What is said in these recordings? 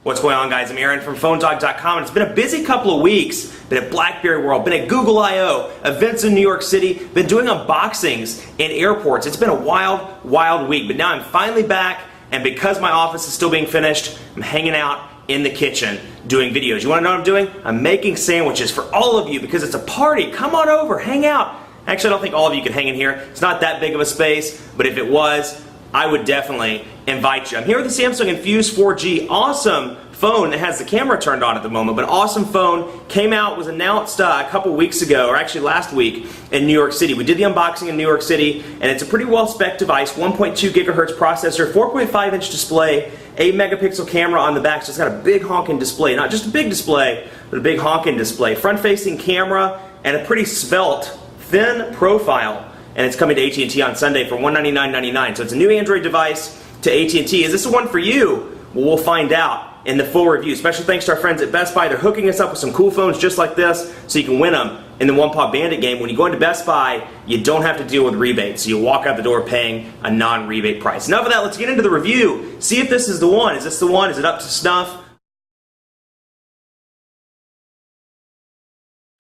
What's going on, guys? I'm Aaron from PhoneDog.com, and it's been a busy couple of weeks. Been at BlackBerry World, been at Google I/O, events in New York City, been doing unboxings in airports. It's been a wild, wild week, but now I'm finally back, and because my office is still being finished, I'm hanging out in the kitchen doing videos. You want to know what I'm doing? I'm making sandwiches for all of you because it's a party. Come on over, hang out. Actually, I don't think all of you can hang in here. It's not that big of a space, but if it was, I would definitely invite you. I'm here with the Samsung Infuse 4G, awesome phone that has the camera turned on at the moment, but awesome phone. Came out, was announced a couple weeks ago, or actually last week in New York City. We did the unboxing in New York City, and it's a pretty well-spec device, 1.2 gigahertz processor, 4.5-inch display, 8-megapixel camera on the back, so it's got a big honking display. Not just a big display, but a big honking display. Front-facing camera and a pretty svelte, thin profile. And it's coming to AT&T on Sunday for $199.99. So it's a new Android device to AT&T. Is this the one for you? Well, we'll find out in the full review. Special thanks to our friends at Best Buy. They're hooking us up with some cool phones just like this so you can win them in the One Paw Bandit game. When you go into Best Buy, you don't have to deal with rebates. So you walk out the door paying a non-rebate price. Enough of that. Let's get into the review. See if this is the one. Is this the one? Is it up to snuff?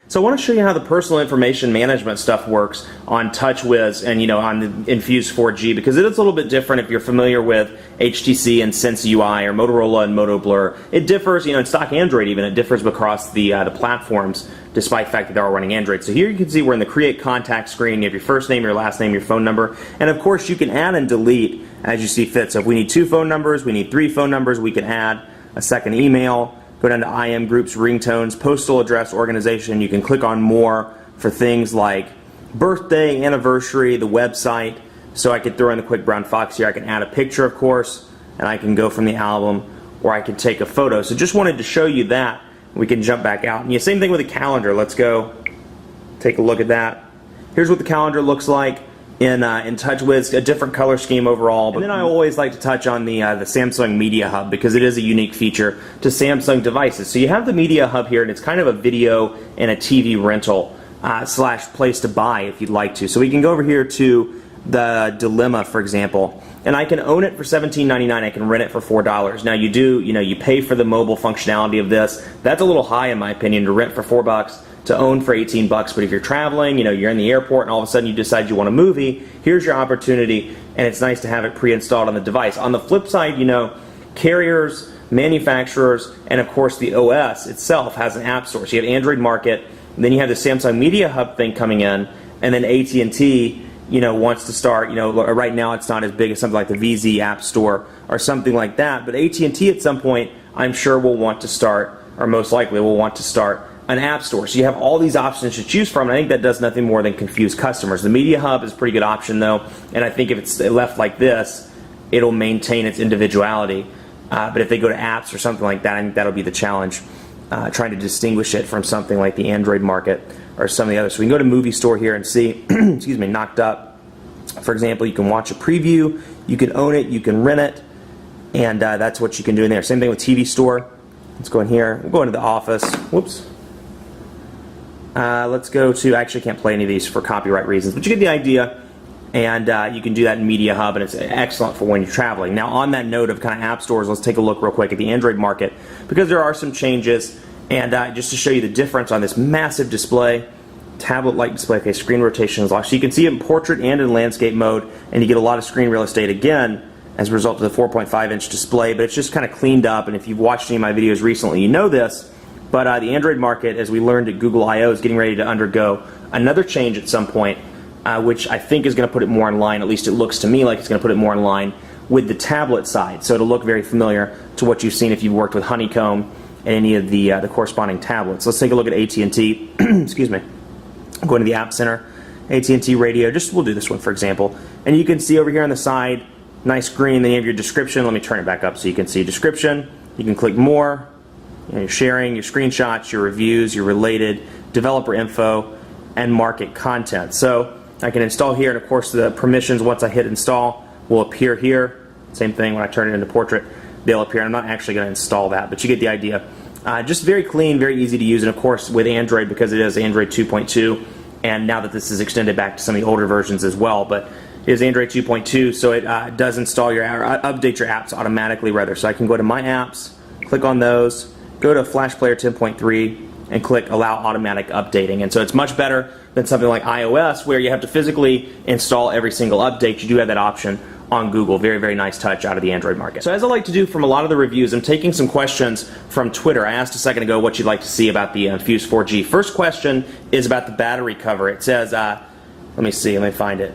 So I want to show you how the personal information management stuff works on TouchWiz and on the Infuse 4G, because it is a little bit different if you're familiar with HTC and Sense UI or Motorola and MotoBlur. It differs, in stock Android even, it differs across the platforms, despite the fact that they're all running Android. So here you can see we're in the Create Contact screen. You have your first name, your last name, your phone number, and of course you can add and delete as you see fit. So if we need 2 phone numbers, we need 3 phone numbers, we can add a second email. Go down to IM groups, ringtones, postal address, organization. You can click on more for things like birthday, anniversary, the website. So I could throw in the quick brown fox here. I can add a picture, of course, and I can go from the album, or I can take a photo. So just wanted to show you that. We can jump back out. And same thing with the calendar. Let's go take a look at that. Here's what the calendar looks like in TouchWiz, a different color scheme overall. But then I always like to touch on the Samsung Media Hub, because it is a unique feature to Samsung devices. So you have the Media Hub here, and it's kind of a video and a TV rental slash place to buy if you'd like to. So we can go over here to the Dilemma, for example, and I can own it for $17.99. I can rent it for $4. Now you pay for the mobile functionality of this. That's a little high in my opinion to rent for $4. To own for $18, but if you're traveling, you're in the airport and all of a sudden you decide you want a movie, here's your opportunity, and it's nice to have it pre-installed on the device. On the flip side, carriers, manufacturers, and of course the OS itself has an app store. So you have Android Market, and then you have the Samsung Media Hub thing coming in, and then AT&T, wants to start, right now it's not as big as something like the VZ App Store or something like that, but AT&T at some point, I'm sure will want to start, or most likely will want to start, an app store. So you have all these options to choose from, and I think that does nothing more than confuse customers. The Media Hub is a pretty good option though, and I think if it's left like this, it'll maintain its individuality. But if they go to apps or something like that, I think that'll be the challenge, trying to distinguish it from something like the Android Market or some of the others. So we can go to Movie Store here and see, excuse me, Knocked Up. For example, you can watch a preview, you can own it, you can rent it, and that's what you can do in there. Same thing with TV Store. Let's go in here. We'll go into the Office. Whoops. Let's go to, I actually can't play any of these for copyright reasons, but you get the idea, and you can do that in Media Hub, and it's excellent for when you're traveling. Now on that note of kind of app stores, let's take a look real quick at the Android Market, because there are some changes, and just to show you the difference on this massive display, tablet-like display, okay, screen rotation is locked, so you can see it in portrait and in landscape mode, and you get a lot of screen real estate again as a result of the 4.5-inch display, but it's just kind of cleaned up, and if you've watched any of my videos recently, you know this. But the Android Market, as we learned at Google I/O, is getting ready to undergo another change at some point, which I think is going to put it more in line, at least it looks to me like it's going to put it more in line with the tablet side. So it'll look very familiar to what you've seen if you've worked with Honeycomb and any of the corresponding tablets. Let's take a look at AT&T. Excuse me. I'm going to the App Center. AT&T Radio. We'll do this one, for example. And you can see over here on the side, nice green, then you have your description. Let me turn it back up so you can see description. You can click more. Your sharing, your screenshots, your reviews, your related, developer info, and market content. So I can install here, and of course the permissions, once I hit install, will appear here. Same thing when I turn it into portrait, they'll appear. I'm not actually going to install that, but you get the idea. Just very clean, very easy to use, and of course with Android, because it is Android 2.2, and now that this is extended back to some of the older versions as well, but it is Android 2.2, so it does install your, or update your apps automatically rather. So I can go to My Apps, Click on those, go to Flash Player 10.3, and click Allow Automatic Updating. And so it's much better than something like iOS where you have to physically install every single update. You do have that option on Google. Very, very nice touch out of the Android market. So as I like to do from a lot of the reviews, I'm taking some questions from Twitter. I asked a second ago what you'd like to see about the Infuse 4G. First question is about the battery cover. It says, let me find it.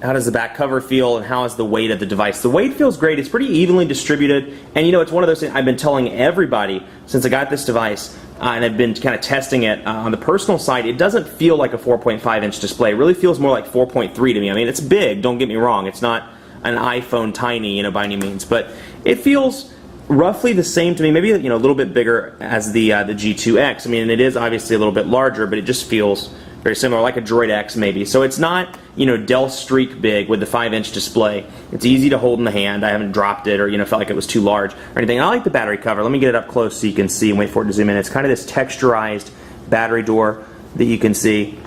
How does the back cover feel, and how is the weight of the device? The weight feels great. It's pretty evenly distributed, and you know, it's one of those things I've been telling everybody since I got this device, and I've been kind of testing it on the personal side. It doesn't feel like a 4.5-inch display. It really feels more like 4.3 to me. I mean, it's big, don't get me wrong. It's not an iPhone tiny, you know, by any means, but it feels roughly the same to me, maybe, you know, a little bit bigger as the G2X. I mean, it is obviously a little bit larger, but it just feels very similar, like a Droid X maybe. So it's not, you know, Dell Streak big with the 5-inch display. It's easy to hold in the hand. I haven't dropped it or, you know, felt like it was too large or anything. And I like the battery cover. Let me get it up close so you can see and wait for it to zoom in. It's kind of this texturized battery door that you can see.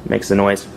Makes the noise.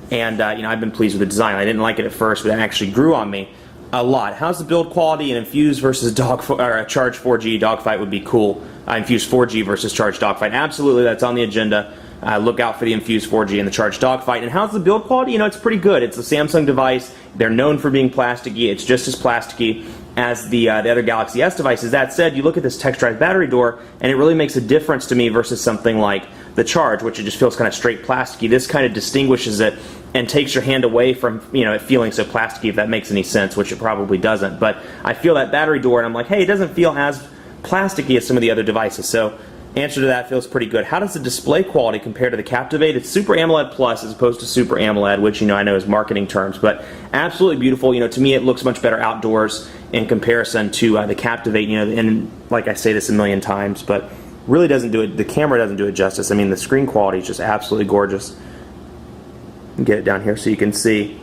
And, you know, I've been pleased with the design. I didn't like it at first, but it actually grew on me a lot. How's the build quality? An Infuse versus Charge 4G dogfight would be cool. Infuse 4G versus Charge dogfight. Absolutely, that's on the agenda. Look out for the Infuse 4G and the Charge dogfight. And how's the build quality? You know, it's pretty good. It's a Samsung device. They're known for being plasticky. It's just as plasticky as the other Galaxy S devices. That said, you look at this texturized battery door, and it really makes a difference to me versus something like the Charge, which it just feels kind of straight plasticky. This kind of distinguishes it and takes your hand away from, you know, it feeling so plasticky, if that makes any sense, which it probably doesn't. But I feel that battery door, and I'm like, hey, it doesn't feel as plasticky as some of the other devices. So answer to that feels pretty good. How does the display quality compare to the Captivate? It's Super AMOLED Plus as opposed to Super AMOLED, which, you know, I know is marketing terms, but absolutely beautiful. You know, to me, it looks much better outdoors in comparison to the Captivate. You know, and like I say this a million times, but really doesn't do it. The camera doesn't do it justice. I mean, the screen quality is just absolutely gorgeous. Get it down here so you can see.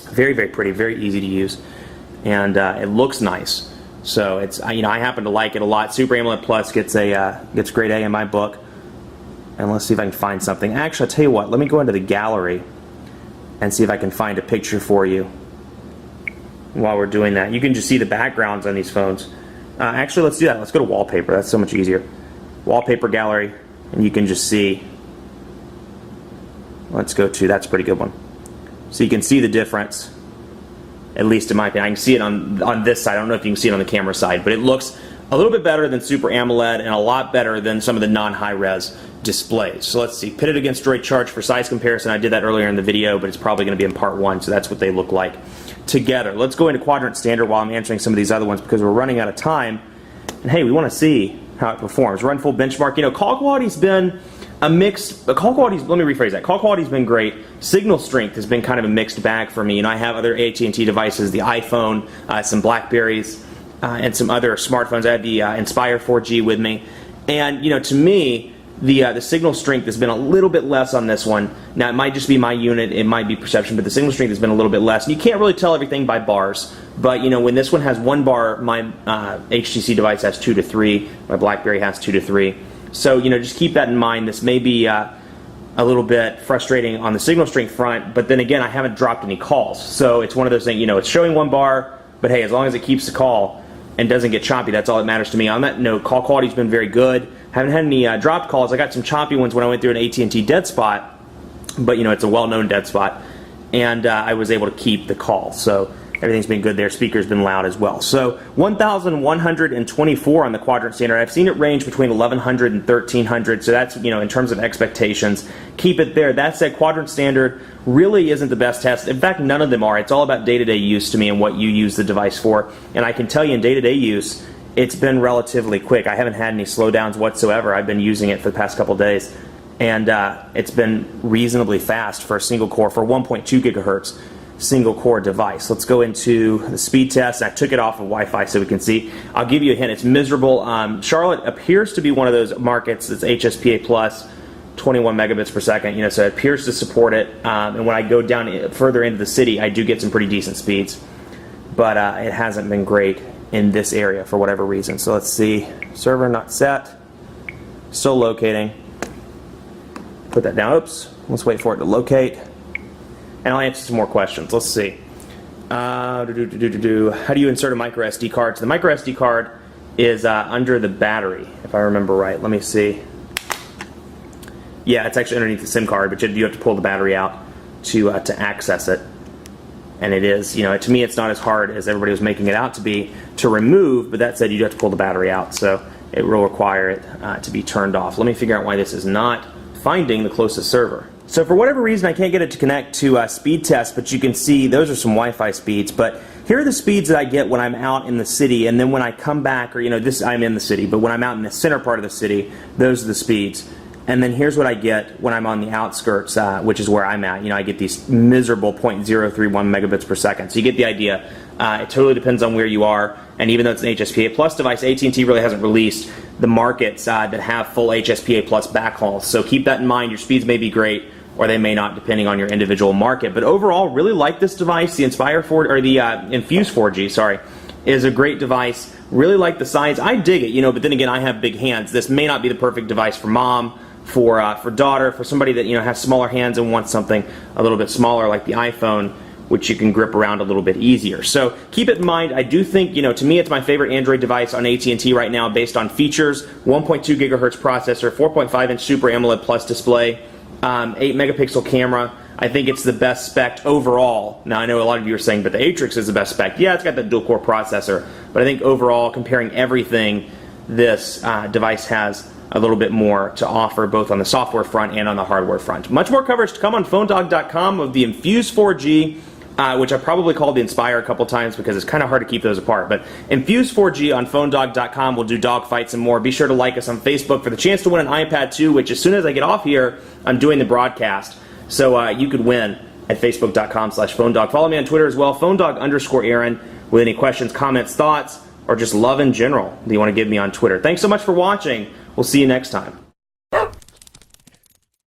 Very, very pretty. Very easy to use, and it looks nice. So it's, you know, I happen to like it a lot. Super AMOLED Plus gets grade A in my book. And let's see if I can find something. Actually, I'll tell you what. Let me go into the gallery and see if I can find a picture for you while we're doing that. You can just see the backgrounds on these phones. Actually, let's do that. Let's go to wallpaper. That's so much easier. Wallpaper gallery, and you can just see. Let's go to, that's a pretty good one. So you can see the difference. At least in my opinion. I can see it on this side. I don't know if you can see it on the camera side, but it looks a little bit better than Super AMOLED and a lot better than some of the non-high-res displays. So let's see. Pit it against Droid Charge for size comparison. I did that earlier in the video, but it's probably going to be in part 1, so that's what they look like together. Let's go into Quadrant Standard while I'm answering some of these other ones because we're running out of time. And hey, we want to see how it performs. Run full benchmark. You know, call quality's been a mixed, call quality's, let me rephrase that. Call quality's been great. Signal strength has been kind of a mixed bag for me. You know, I have other AT&T devices, the iPhone, some Blackberries, and some other smartphones. I have the Inspire 4G with me. And, you know, to me, the signal strength has been a little bit less on this one. Now, it might just be my unit, it might be perception, but the signal strength has been a little bit less. And you can't really tell everything by bars. But, you know, when this one has 1 bar, my HTC device has 2 to 3. My Blackberry has 2 to 3. So, you know, just keep that in mind. This may be a little bit frustrating on the signal strength front, but then again, I haven't dropped any calls. So it's one of those things, you know, it's showing 1 bar, but hey, as long as it keeps the call and doesn't get choppy, that's all that matters to me. On that note, call quality's been very good. Haven't had any dropped calls. I got some choppy ones when I went through an AT&T dead spot, but, you know, it's a well-known dead spot, and I was able to keep the call. So everything's been good there. Speaker's been loud as well. So 1,124 on the Quadrant Standard. I've seen it range between 1,100 and 1,300. So that's, you know, in terms of expectations, keep it there. That said, Quadrant Standard really isn't the best test. In fact, none of them are. It's all about day-to-day use to me and what you use the device for. And I can tell you in day-to-day use, it's been relatively quick. I haven't had any slowdowns whatsoever. I've been using it for the past couple days. And it's been reasonably fast for a single core, for 1.2 gigahertz. Single core device. Let's go into the speed test. I took it off of Wi-Fi so we can see. I'll give you a hint. It's miserable. Charlotte appears to be one of those markets that's HSPA plus, 21 megabits per second. You know, so it appears to support it. And when I go down further into the city, I do get some pretty decent speeds. But it hasn't been great in this area for whatever reason. So let's see. Server not set. Still locating. Put that down. Oops. Let's wait for it to locate. And I'll answer some more questions. Let's see. How do you insert a micro SD card? So the micro SD card is under the battery, if I remember right. Let me see. Yeah, it's actually underneath the SIM card, but you have to pull the battery out to access it. And it is, you know, to me it's not as hard as everybody was making it out to be to remove, but that said, you do have to pull the battery out, so it will require it to be turned off. Let me figure out why this is not finding the closest server. So for whatever reason, I can't get it to connect to speed test, but you can see those are some Wi-Fi speeds. But here are the speeds that I get when I'm out in the city, and then when I come back, or you know, I'm in the city, but when I'm out in the center part of the city, those are the speeds. And then here's what I get when I'm on the outskirts, which is where I'm at. You know, I get these miserable 0.031 megabits per second. So you get the idea. It totally depends on where you are. And even though it's an HSPA Plus device, AT&T really hasn't released the markets that have full HSPA Plus backhaul. So keep that in mind. Your speeds may be great, or they may not, depending on your individual market. But overall, really like this device. The Infuse 4G, sorry, is a great device. Really like the size. I dig it, you know. But then again, I have big hands. This may not be the perfect device for mom, for daughter, for somebody that, you know, has smaller hands and wants something a little bit smaller like the iPhone, which you can grip around a little bit easier. So keep it in mind. I do think, you know, to me it's my favorite Android device on AT&T right now based on features. 1.2 gigahertz processor, 4.5 inch Super AMOLED Plus display, 8 megapixel camera. I think it's the best spec overall. Now I know a lot of you are saying, but the Atrix is the best spec. Yeah, it's got the dual core processor, but I think overall, comparing everything, this device has a little bit more to offer both on the software front and on the hardware front. Much more coverage to come on PhoneDog.com of the Infuse 4G, which I probably called the Inspire a couple times because it's kind of hard to keep those apart. But Infuse 4G on PhoneDog.com. We'll do dog fights and more. Be sure to like us on Facebook for the chance to win an iPad 2, which as soon as I get off here, I'm doing the broadcast. So you could win at Facebook.com/PhoneDog. Follow me on Twitter as well, PhoneDog_Aaron, with any questions, comments, thoughts, or just love in general that you want to give me on Twitter. Thanks so much for watching. We'll see you next time.